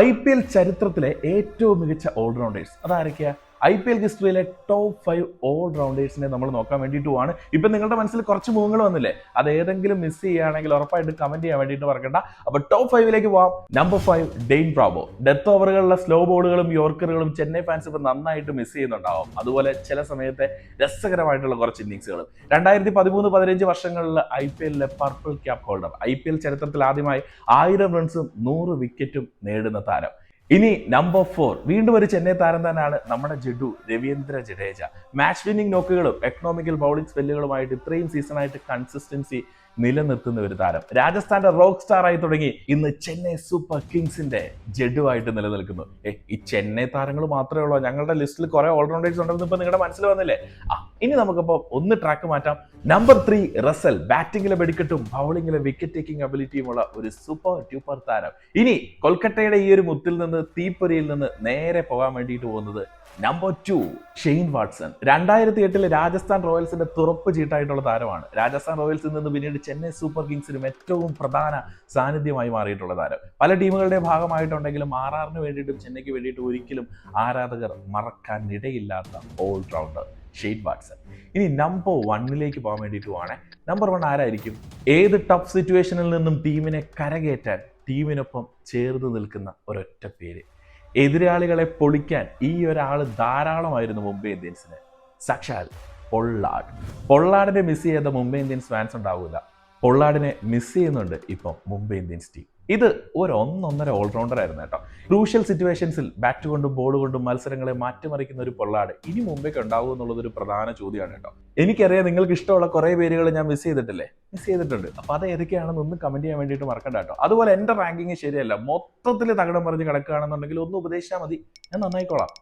IPL ചരിത്രത്തിലെ ഏറ്റവും മികച്ച ഓൾറൗണ്ടേഴ്സ് അതാരൊക്കെയാ? IPL ഹിസ്റ്ററിയിലെ ടോപ്പ് 5 ഓൾറൗണ്ടേഴ്സിനെ നമ്മൾ നോക്കാൻ വേണ്ടിയിട്ടുമാണ്. ഇപ്പൊ നിങ്ങളുടെ മനസ്സിൽ കുറച്ച് മുഖങ്ങൾ വന്നില്ലേ? അത് ഏതെങ്കിലും മിസ് ചെയ്യുകയാണെങ്കിൽ ഉറപ്പായിട്ട് കമന്റ് ചെയ്യാൻ വേണ്ടിയിട്ട് മറക്കണ്ട. അപ്പൊ ടോപ്പ് 5ലേക്ക് പോവാം. Number 5 Dwayne Bravo. ഡെത്ത് ഓവറുകളിലെ സ്ലോ ബോളുകളും യോർക്കറുകളും ചെന്നൈ ഫാൻസ് ഇപ്പൊ നന്നായിട്ട് മിസ് ചെയ്യുന്നുണ്ടാവും. അതുപോലെ ചില സമയത്തെ രസകരമായിട്ടുള്ള കുറച്ച് ഇന്നിങ്സുകളും. 2013-15 വർഷങ്ങളിൽ IPL purple cap holder, IPL ചരിത്രത്തിൽ ആദ്യമായി 1000 റൺസും 100 വിക്കറ്റും നേടുന്ന താരം. ഇനി നമ്പർ 4 വീണ്ടും ഒരു ചെന്നൈ താരം തന്നെയാണ് നമ്മുടെ രവീന്ദ്ര ജഡേജ. മാച്ച് വിന്നിംഗ് നോക്കുകളും എക്കണോമിക്കൽ ബൗളിംഗ് സ്പെല്ലുകളുമായിട്ട് ഇത്രയും സീസണായിട്ട് കൺസിസ്റ്റൻസി നിലനിർത്തുന്ന ഒരു താരം. രാജസ്ഥാന്റെ റോക്ക് സ്റ്റാർ ആയി തുടങ്ങി ഇന്ന് ചെന്നൈ സൂപ്പർ കിങ്സിന്റെ ജഡുവായിട്ട് നിലനിൽക്കുന്നു. ഈ ചെന്നൈ താരങ്ങൾ മാത്രമേ ഉള്ളൂ? ഞങ്ങളുടെ ലിസ്റ്റിൽ കുറെ ഓൾറൗണ്ടേഴ്സ് ഉണ്ടെന്ന് ഇപ്പൊ നിങ്ങളുടെ മനസ്സിൽ വന്നില്ലേ? ഇനി നമുക്കിപ്പോ ഒന്ന് ട്രാക്ക് മാറ്റാം. Number 3 Russell. ബാറ്റിംഗിലെ വെടിക്കെട്ടും ബൗളിംഗിലെ വിക്കറ്റ് ടേക്കിംഗ് അബിലിറ്റിയുമുള്ള ഒരു സൂപ്പർ ട്യൂപ്പർ താരം. ഇനി കൊൽക്കത്തയുടെ ഈ ഒരു മുത്തിൽ നിന്ന്, തീപ്പൊരിയിൽ നിന്ന് നേരെ പോകാൻ വേണ്ടിയിട്ട് പോകുന്നത് നമ്പർ 2 ഷെയ്ൻ വാട്സൺ. 2008 രാജസ്ഥാൻ റോയൽസിന്റെ തുറപ്പ് ചീട്ടായിട്ടുള്ള താരമാണ്. രാജസ്ഥാൻ റോയൽസിൽ നിന്ന് പിന്നീട് ചെന്നൈ സൂപ്പർ കിങ്സിനും ഏറ്റവും പ്രധാന സാന്നിധ്യമായി മാറിയിട്ടുള്ള താരം. പല ടീമുകളുടെ ഭാഗമായിട്ടുണ്ടെങ്കിലും RRന് വേണ്ടിയിട്ടും ചെന്നൈക്ക് വേണ്ടിയിട്ടും ഒരിക്കലും ആരാധകർ മറക്കാൻ ഇടയില്ലാത്ത ഓൾറൗണ്ടർ ഷെയ്ൻ വാട്സൺ. ഇനി നമ്പർ 1ലേക്ക് പോകാൻ വേണ്ടിയിട്ടുമാണ്. നമ്പർ 1 ആരായിരിക്കും? ഏത് ടഫ് സിറ്റുവേഷനിൽ നിന്നും ടീമിനെ കരകയറ്റാൻ ടീമിനൊപ്പം ചേർന്ന് നിൽക്കുന്ന ഒരൊറ്റ പേര്. എതിരാളികളെ പൊളിക്കാൻ ഈ ഒരാൾ ധാരാളമായിരുന്നു മുംബൈ ഇന്ത്യൻസിന്. സാക്ഷാൽ പൊള്ളാഡ്. പൊള്ളാഡിനെ മിസ് ചെയ്ത മുംബൈ ഇന്ത്യൻസ് ഫാൻസ് ഉണ്ടാവില്ല. പൊള്ളാഡിനെ മിസ് ചെയ്യുന്നുണ്ട് ഇപ്പം മുംബൈ ഇന്ത്യൻസ് ടീം. ഇത് ഒരു ഒന്നൊന്നര ഓൾറൗണ്ടർ ആയിരുന്നു കേട്ടോ. ക്രൂഷ്യൽ സിറ്റുവേഷൻസിൽ ബാറ്റ് കൊണ്ടും ബോൾ കൊണ്ടും മത്സരങ്ങളെ മാറ്റിമറിക്കുന്ന ഒരു പൊള്ളാഡ് ഇനി മുംബൈക്ക് ഉണ്ടാവും എന്നുള്ളത് ഒരു പ്രധാന ചോദ്യമാണ് കേട്ടോ. എനിക്കറിയാം നിങ്ങൾക്ക് ഇഷ്ടമുള്ള കുറെ പേരുകൾ ഞാൻ മിസ് ചെയ്തിട്ടുണ്ട്. അപ്പൊ അത് ഏതൊക്കെയാണെന്ന് ഒന്ന് കമന്റ് ചെയ്യാൻ വേണ്ടിയിട്ട് മറക്കണ്ട കേട്ടോ. അതുപോലെ എന്റെ റാങ്കിങ് ശരിയല്ല, മൊത്തത്തിൽ തകിടം മറിഞ്ഞ് കിടക്കുകയാണെന്നുണ്ടെങ്കിൽ ഒന്ന് ഉപദേശിച്ചാൽ മതി, ഞാൻ നന്നായിക്കോളാം.